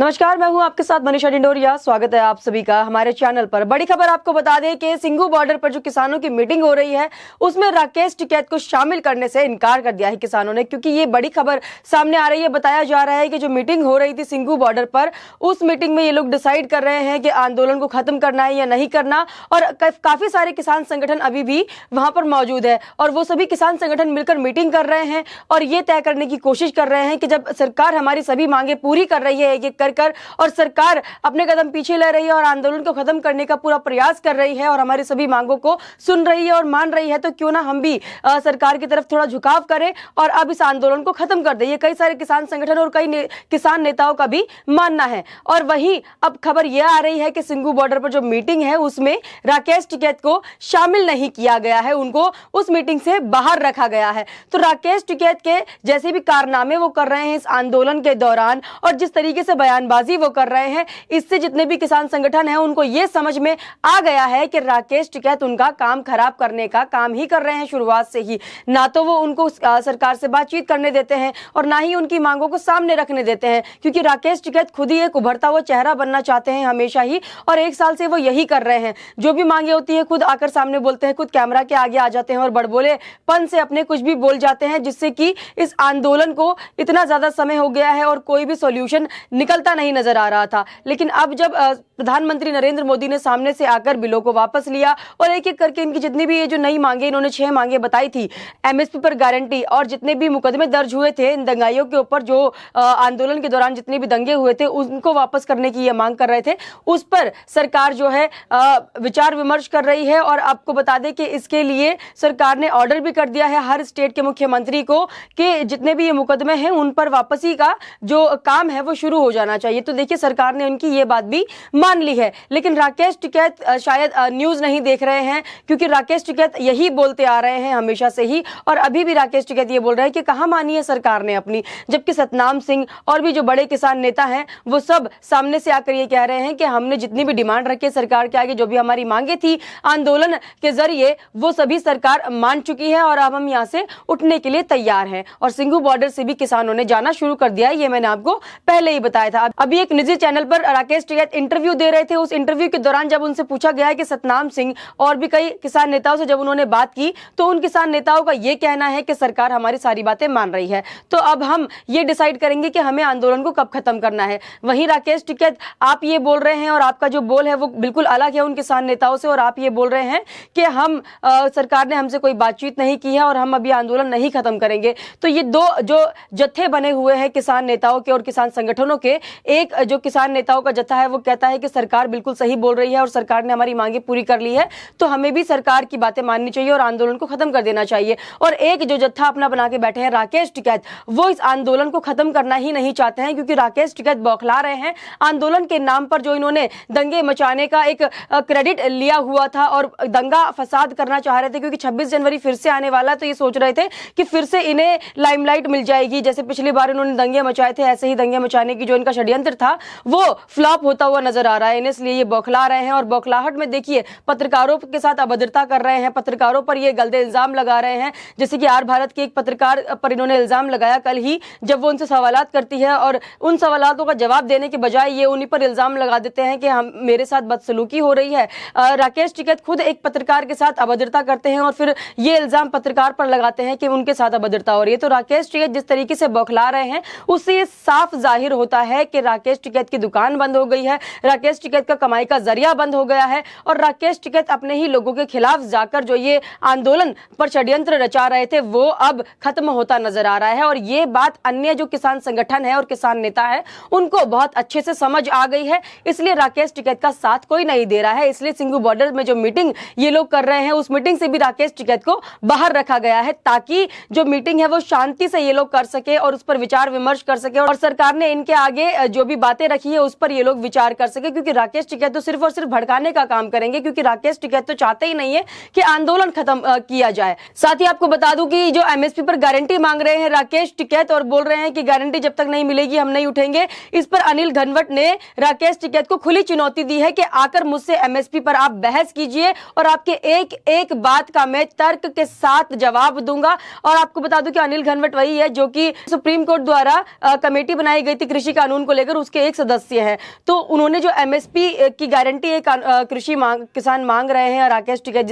नमस्कार, मैं हूं आपके साथ मनीषा डिंडोरिया। स्वागत है आप सभी का हमारे चैनल पर। बड़ी खबर आपको बता दें कि सिंघू बॉर्डर पर जो किसानों की मीटिंग हो रही है उसमें राकेश टिकैत को शामिल करने से इनकार कर दिया है किसानों ने, क्योंकि ये बड़ी खबर सामने आ रही है। बताया जा रहा है कि जो मीटिंग हो रही थी सिंघू बॉर्डर पर, उस मीटिंग में ये लोग डिसाइड कर रहे हैं कि आंदोलन को खत्म करना है या नहीं करना। और काफी सारे किसान संगठन अभी भी वहां पर मौजूद है और वो सभी किसान संगठन मिलकर मीटिंग कर रहे हैं और ये तय करने की कोशिश कर रहे हैं कि जब सरकार हमारी सभी मांगे पूरी कर रही है एक कर और सरकार अपने कदम पीछे ले रही है और आंदोलन को खत्म करने का पूरा प्रयास कर रही है और हमारी सभी मांगों को सुन रही है और मान रही है, तो क्यों ना हम भी सरकार की तरफ थोड़ा झुकाव करें और अब इस आंदोलन को खत्म कर दें। ये कई सारे किसान संगठन और कई किसान नेताओं का भी मानना है। और वहीं अब खबर यह आ रही है कि सिंघू बॉर्डर पर जो मीटिंग है उसमें राकेश टिकैत को शामिल नहीं किया गया है, उनको उस मीटिंग से बाहर रखा गया है। तो राकेश टिकैत के जैसे भी कारनामे वो कर रहे हैं इस आंदोलन के दौरान और जिस तरीके से बयानबाजी वो कर रहे हैं, इससे जितने भी किसान संगठन हैं उनको ये समझ में आ गया है कि राकेश टिकैत उनका काम खराब करने का काम ही कर रहे हैं शुरुआत से ही। ना तो वो उनको सरकार से बातचीत करने देते हैं और ना ही उनकी मांगों को सामने रखने देते हैं, क्योंकि राकेश टिकैत खुद ही एक उभरता हुआ चेहरा बनना चाहते हैं हमेशा ही, और एक साल से वो यही कर रहे हैं। जो भी मांगे होती है खुद आकर सामने बोलते हैं, खुद कैमरा के आगे आ जाते हैं और बड़बोलेपन से अपने कुछ भी बोल जाते हैं, जिससे कि इस आंदोलन को इतना ज्यादा समय हो गया है और कोई भी सॉल्यूशन निकलता नहीं नजर आ रहा था। लेकिन अब जब प्रधानमंत्री नरेंद्र मोदी ने सामने से आकर बिलों को वापस लिया और एक एक करके इनकी जितनी भी ये जो नई मांगे, इन्होंने 6 मांगे बताई थी, एमएसपी पर गारंटी और जितने भी मुकदमे दर्ज हुए थे इन दंगाइयों के ऊपर, जो आंदोलन के दौरान जितने भी दंगे हुए थे उनको वापस करने की ये मांग कर रहे थे, उस पर सरकार जो है विचार विमर्श कर रही है। और आपको बता दें कि इसके लिए सरकार ने ऑर्डर भी कर दिया है हर स्टेट के मुख्यमंत्री को कि जितने भी ये मुकदमे हैं उन पर वापसी का जो काम है वो शुरू हो जाना चाहिए। तो देखिए, सरकार ने उनकी ये बात भी मान ली है। लेकिन राकेश टिकैत शायद न्यूज नहीं देख रहे हैं, क्योंकि राकेश टिकैत यही बोलते आ रहे हैं हमेशा से ही, और अभी भी राकेश टिकैत ये बोल रहे हैं कि कहां मानी है सरकार ने अपनी, जबकि सतनाम सिंह और भी जो बड़े किसान नेता हैं वो सब सामने से आकर ये कह रहे हैं कि हमने जितनी भी डिमांड रखी सरकार के आगे, जो भी हमारी मांगे थी आंदोलन के जरिए, वो सभी सरकार मान चुकी है और अब हम यहां से उठने के लिए तैयार हैं। और सिंघू बॉर्डर से भी किसानों ने जाना शुरू कर दिया है, ये मैंने आपको पहले ही बताया था। अभी एक निजी चैनल पर राकेश टिकैत इंटरव्यू दे रहे थे। उस इंटरव्यू के दौरान जब उनसे पूछा गया कि सतनाम सिंह और भी कई किसान नेताओं से जब उन्होंने बात की, तो उन किसान नेताओं का यह कहना है कि सरकार हमारी सारी बातें मान रही है, तो अब हम ये डिसाइड करेंगे कि हमें आंदोलन को कब खत्म करना है। वहीं राकेश टिकैत, आप ये बोल रहे हैं और आपका जो बोल है वो बिल्कुल अलग है उन किसान नेताओं से, और आप ये बोल रहे हैं कि हम सरकार ने हमसे कोई बातचीत नहीं की है और हम अभी आंदोलन नहीं खत्म करेंगे। तो ये दो जो जत्थे बने हुए हैं किसान नेताओं के और किसान संगठनों के, एक जो किसान नेताओं का जत्था है वो कहता है कि सरकार बिल्कुल सही बोल रही है और सरकार ने हमारी मांगे पूरी कर ली है, तो हमें भी सरकार की बातें माननी चाहिए और आंदोलन को खत्म कर देना चाहिए। और एक जो जत्था अपना बना के बैठे हैं राकेश टिकैत, वो इस आंदोलन को खत्म करना ही नहीं चाहते हैं, क्योंकि राकेश टिकैत बौखला रहे हैं। आंदोलन के नाम पर जो इन्होंने दंगे मचाने का एक क्रेडिट लिया हुआ था और दंगा फसाद करना चाह रहे थे, क्योंकि 26 जनवरी फिर से आने वाला है, तो ये सोच रहे थे कि फिर से इन्हें लाइमलाइट मिल जाएगी। जैसे पिछली बार इन्होंने दंगे मचाए थे, ऐसे ही दंगे मचाने की जो इनका षड्यंत्र था वो फ्लॉप होता हुआ नजर आ रहा है इन्हें, इसलिए ये बौखला रहे हैं। और बौखलाहट में देखिए पत्रकारों के साथ अभद्रता कर रहे हैं, पत्रकारों पर ये गलत इल्जाम लगा रहे हैं। जैसे कि आर भारत के एक पत्रकार पर इन्होंने इल्जाम लगाया कल ही, जब वो उनसे सवालात करती है और उन सवालातों का जवाब देने के बजाय ये उन्हीं पर इल्जाम लगा देते हैं कि हम मेरे साथ बदसलूकी हो रही है। राकेश टिकैत खुद एक पत्रकार के साथ अभद्रता करते हैं और फिर ये इल्जाम पत्रकार पर लगाते हैं कि उनके साथ अभद्रता हो रही है। तो राकेश टिकैत जिस तरीके से बौखला रहे हैं उससे ये साफ जाहिर होता है कि राकेश टिकैत की दुकान बंद हो गई है, राकेश टिकैत का कमाई का जरिया बंद हो गया है और राकेश टिकैत अपने ही लोगों के खिलाफ जाकर जो ये आंदोलन पर षड्यंत्र रचा रहे थे वो अब खत्म होता नजर आ रहा है। और ये बात अन्य जो किसान संगठन है और किसान नेता है उनको बहुत अच्छे से समझ आ गई है, इसलिए राकेश टिकैत का साथ कोई नहीं दे रहा है। इसलिए सिंघू बॉर्डर में जो मीटिंग ये लोग कर रहे हैं उस मीटिंग से भी राकेश टिकैत को बाहर रखा गया है, ताकि जो मीटिंग है वो शांति से ये लोग कर सके और उस पर विचार विमर्श कर सके और सरकार ने इनके आगे जो भी बातें रखी है उस पर ये लोग विचार कर सके। क्योंकि राकेश टिकैत तो सिर्फ और सिर्फ भड़काने का काम करेंगे, क्योंकि राकेश टिकैत तो चाहते ही नहीं है कि आंदोलन खत्म किया जाए। साथ ही आपको बता दूं कि जो एमएसपी पर गारंटी मांग रहे हैं राकेश टिकैत और बोल रहे हैं कि गारंटी जब तक नहीं मिलेगी हम नहीं उठेंगे, इस पर अनिल घनवट ने राकेश टिकैत को खुली चुनौती दी है कि आकर मुझसे एमएसपी पर आप बहस कीजिए और आपके एक एक बात का मैं तर्क के साथ जवाब दूंगा। और आपको बता दूं कि अनिल घनवट वही है जो कि सुप्रीम कोर्ट द्वारा कमेटी बनाई गई थी कृषि कानून को लेकर उसके एक सदस्य हैं। तो उन्होंने जो एमएसपी की गारंटी एक किसान मांग रहे हैं, राकेश टिकैत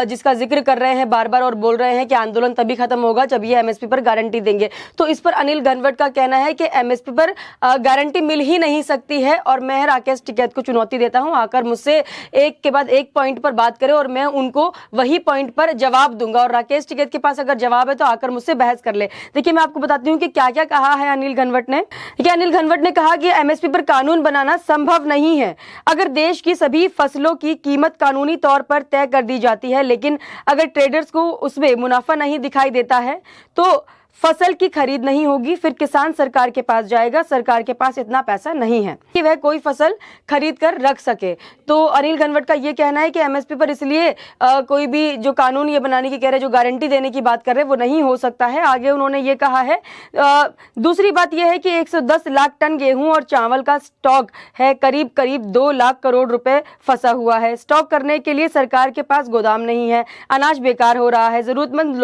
जिसका जिक्र कर रहे हैं बार बार और बोल रहे हैं कि आंदोलन तभी खत्म होगा जब ये एमएसपी पर गारंटी देंगे। तो इस पर अनिल घनवट का कहना है कि एमएसपी पर गारंटी मिल ही नहीं सकती है और मैं राकेश टिकैत को चुनौती देता हूं, आकर मुझसे एक के बाद एक पॉइंट पर बात करें और मैं उनको वही पॉइंट पर जवाब दूंगा, और राकेश टिकैत के पास अगर जवाब है तो आकर मुझसे बहस कर ले। देखिए मैं आपको बताती हूँ कि क्या क्या कहा है अनिल घनवट ने। अनिल घनवट ने कहा कि एमएसपी पर कानून बनाना संभव नहीं है। अगर देश की सभी फसलों की कीमत कानूनी तौर पर तय कर दी जाती है, लेकिन अगर ट्रेडर्स को उसमें मुनाफा नहीं दिखाई देता है तो फसल की खरीद नहीं होगी, फिर किसान सरकार के पास जाएगा, सरकार के पास इतना पैसा नहीं है कि वह कोई फसल खरीद कर रख सके। तो अनिल घनवट का यह कहना है कि एमएसपी पर इसलिए कोई भी जो कानून ये बनाने की कह रहे, जो गारंटी देने की बात कर रहे हैं, वो नहीं हो सकता है। आगे उन्होंने ये कहा है, दूसरी बात यह है कि 110 लाख टन गेहूं और चावल का स्टॉक है, करीब करीब 2 लाख करोड़ रुपए फंसा हुआ है। स्टॉक करने के लिए सरकार के पास गोदाम नहीं है, अनाज बेकार हो रहा है, जरूरतमंद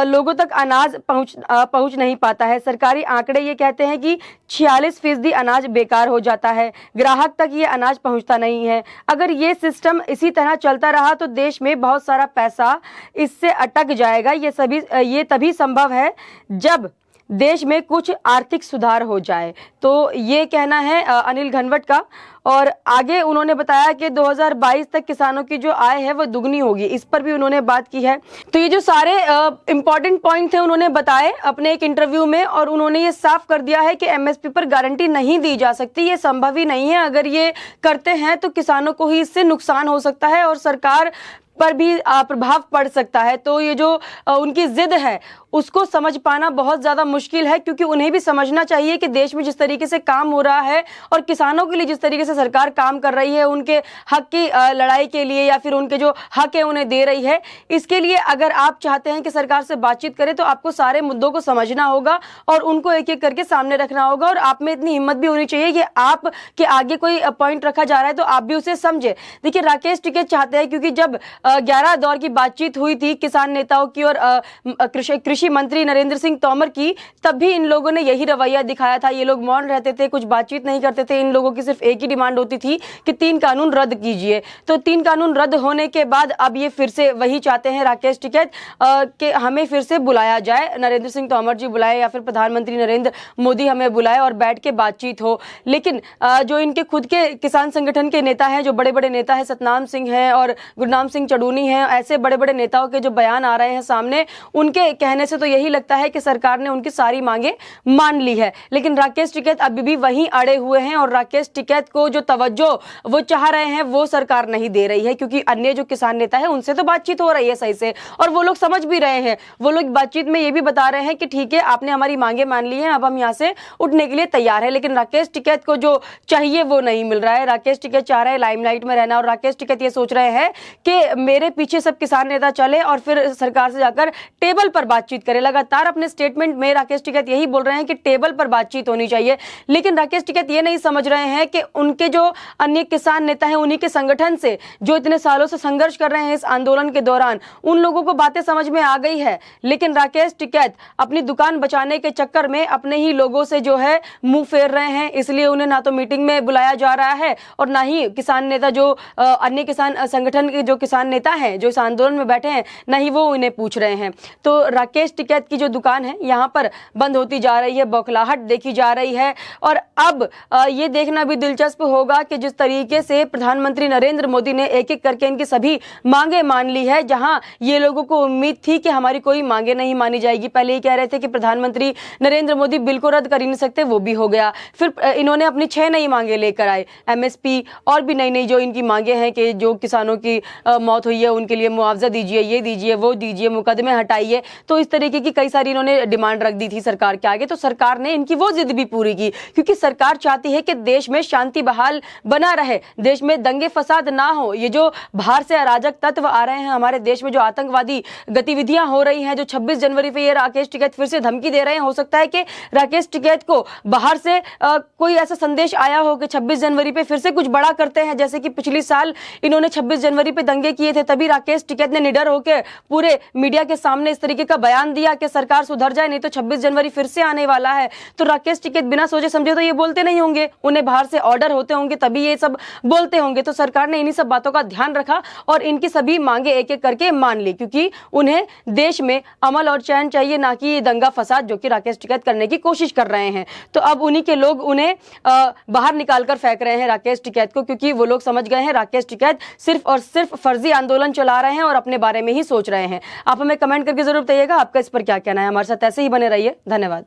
लोगों तक अनाज पहुंच नहीं पाता है। सरकारी आंकड़े ये कहते हैं कि 46% अनाज बेकार हो जाता है, ग्राहक तक ये अनाज पहुंचता नहीं है। अगर ये सिस्टम इसी तरह चलता रहा तो देश में बहुत सारा पैसा इससे अटक जाएगा। ये तभी संभव है जब देश में कुछ आर्थिक सुधार हो जाए। तो ये कहना है अनिल घनवट का। और आगे उन्होंने बताया कि 2022 तक किसानों की जो आय है वो दुगनी होगी, इस पर भी उन्होंने बात की है। तो ये जो सारे इंपॉर्टेंट पॉइंट थे उन्होंने बताए अपने एक इंटरव्यू में, और उन्होंने ये साफ कर दिया है कि एमएसपी पर गारंटी नहीं दी जा सकती, ये संभव ही नहीं है। अगर ये करते हैं तो किसानों को ही इससे नुकसान हो सकता है और सरकार पर भी प्रभाव पड़ सकता है। तो ये जो उनकी जिद है उसको समझ पाना बहुत ज़्यादा मुश्किल है, क्योंकि उन्हें भी समझना चाहिए कि देश में जिस तरीके से काम हो रहा है और किसानों के लिए जिस तरीके से सरकार काम कर रही है, उनके हक की लड़ाई के लिए या फिर उनके जो हक है उन्हें दे रही है, इसके लिए अगर आप चाहते हैं कि सरकार से बातचीत करें तो आपको सारे मुद्दों को समझना होगा और उनको एक एक करके सामने रखना होगा। और आप में इतनी हिम्मत भी होनी चाहिए कि आप के आगे कोई पॉइंट रखा जा रहा है तो आप भी उसे समझे। देखिए राकेश टिकैत चाहते हैं, क्योंकि जब 11 दौर की बातचीत हुई थी किसान नेताओं की और कृषि मंत्री नरेंद्र सिंह तोमर की, तब भी इन लोगों ने यही रवैया दिखाया था। ये लोग मौन रहते थे, कुछ बातचीत नहीं करते थे। इन लोगों की सिर्फ एक ही डिमांड होती थी कि 3 कानून रद्द कीजिए। तो 3 कानून रद्द होने के बाद अब ये फिर से वही चाहते हैं राकेश टिकैत कि हमें फिर से बुलाया जाए, नरेंद्र सिंह तोमर जी बुलाए या फिर प्रधानमंत्री नरेंद्र मोदी हमें बुलाए और बैठ के बातचीत हो। लेकिन जो इनके खुद के किसान संगठन के नेता हैं, जो बड़े बड़े नेता हैं, सतनाम सिंह हैं और गुरनाम सिंह चड़ूनी हैं, ऐसे बड़े बड़े नेताओं के जो बयान आ रहे हैं सामने, उनके कहने से तो यही लगता है कि सरकार ने उनकी सारी मांगे मान ली है। लेकिन राकेश टिकैत अभी भी वहीं अड़े हुए हैं और राकेश टिकैत को जो तवज्जो वो चाह रहे हैं वो सरकार नहीं दे रही है, क्योंकि अन्य जो किसान नेता है उनसे तो बातचीत हो रही है सही से और वो लोग समझ भी रहे हैं। वो लोग बातचीत में ये भी बता रहे हैं कि ठीक है आपने हमारी मांगे मान ली हैं, अब हम यहाँ से उठने के लिए तैयार है। लेकिन राकेश टिकैत को जो चाहिए वो नहीं मिल रहा है। राकेश टिकैत चाह रहे हैं लाइमलाइट में रहना और राकेश टिकैत ये सोच रहे हैं कि मेरे पीछे सब किसान नेता चले और फिर सरकार से जाकर टेबल पर बातचीत करें। लगातार अपने स्टेटमेंट में राकेश टिकैत यही बोल रहे हैं कि टेबल पर बातचीत होनी चाहिए। लेकिन राकेश टिकैत ये नहीं समझ रहे हैं कि उनके जो अन्य किसान नेता हैं, उन्हीं के संगठन से जो इतने सालों से संघर्ष कर रहे हैं इस आंदोलन के दौरान, उन लोगों को बातें समझ में आ गई है। लेकिन राकेश टिकैत अपनी दुकान बचाने के चक्कर में अपने ही लोगों से जो है मुंह फेर रहे हैं, इसलिए उन्हें ना तो मीटिंग में बुलाया जा रहा है और ना ही किसान नेता जो अन्य किसान संगठन के जो किसान नेता हैं जो इस आंदोलन में बैठे हैं, ना ही वो उन्हें पूछ रहे हैं। तो राकेश टिकैत की जो दुकान है यहाँ पर बंद होती जा रही है, बौखलाहट देखी जा रही है। और अब ये देखना भी दिलचस्प होगा कि जिस तरीके से प्रधानमंत्री नरेंद्र मोदी ने एक एक करके इनकी सभी मांगे मान ली है, जहां ये लोगों को उम्मीद थी कि हमारी कोई मांगे नहीं मानी जाएगी। पहले ये कह रहे थे कि प्रधानमंत्री नरेंद्र मोदी बिल को रद्द कर ही नहीं सकते, वो भी हो गया। फिर इन्होंने अपनी 6 नई मांगे लेकर आए, एमएसपी और भी नई नई जो इनकी मांगे हैं कि जो किसानों की मौत हुई है उनके लिए मुआवजा दीजिए, ये दीजिए, वो दीजिए, मुकदमे हटाइए। तो इस तरीके की कई सारी इन्होंने डिमांड रख दी थी सरकार के आगे। तो सरकार ने इनकी वो जिद भी पूरी की, क्योंकि सरकार चाहती है कि देश में शांति बहाल बना रहे, देश में दंगे फसाद ना हो। ये जो बाहर से अराजक तत्व आ रहे हैं हमारे देश में, जो आतंकवादी गतिविधियां हो रही हैं, जो 26 जनवरी पे ये राकेश टिकैत फिर से धमकी दे रहे हैं, हो सकता है कि राकेश टिकैत को बाहर से कोई ऐसा संदेश आया हो कि 26 जनवरी पे फिर से कुछ बड़ा करते हैं, जैसे कि पिछली साल इन्होंने 26 जनवरी पे दंगे किए थे, तभी राकेश टिकैत ने निडर होकर पूरे मीडिया के सामने इस तरीके का बयान ध्यान दिया कि सरकार सुधर जाए, नहीं तो 26 जनवरी फिर से आने वाला है। तो राकेश टिकैत बिना सोचे समझे तो ये बोलते नहीं होंगे, उन्हें बाहर से ऑर्डर होते होंगे तभी ये सब बोलते होंगे। तो सरकार ने इन्हीं सब बातों का ध्यान रखा और इनकी सभी मांगे एक एक करके मान ली, क्योंकि उन्हें देश में अमल और चैन चाहिए, ना कि दंगा फसाद जो कि राकेश टिकैत करने की कोशिश कर रहे हैं। तो अब उन्हीं के लोग उन्हें बाहर निकालकर फेंक रहे हैं राकेश टिकैत को, क्योंकि वो लोग समझ गए हैं राकेश टिकैत सिर्फ और सिर्फ फर्जी आंदोलन चला रहे हैं और अपने बारे में ही सोच रहे हैं। आप हमें कमेंट करके जरूर बताइएगा आपका इस पर क्या कहना है। हमारे साथ ऐसे ही बने रहिए। धन्यवाद।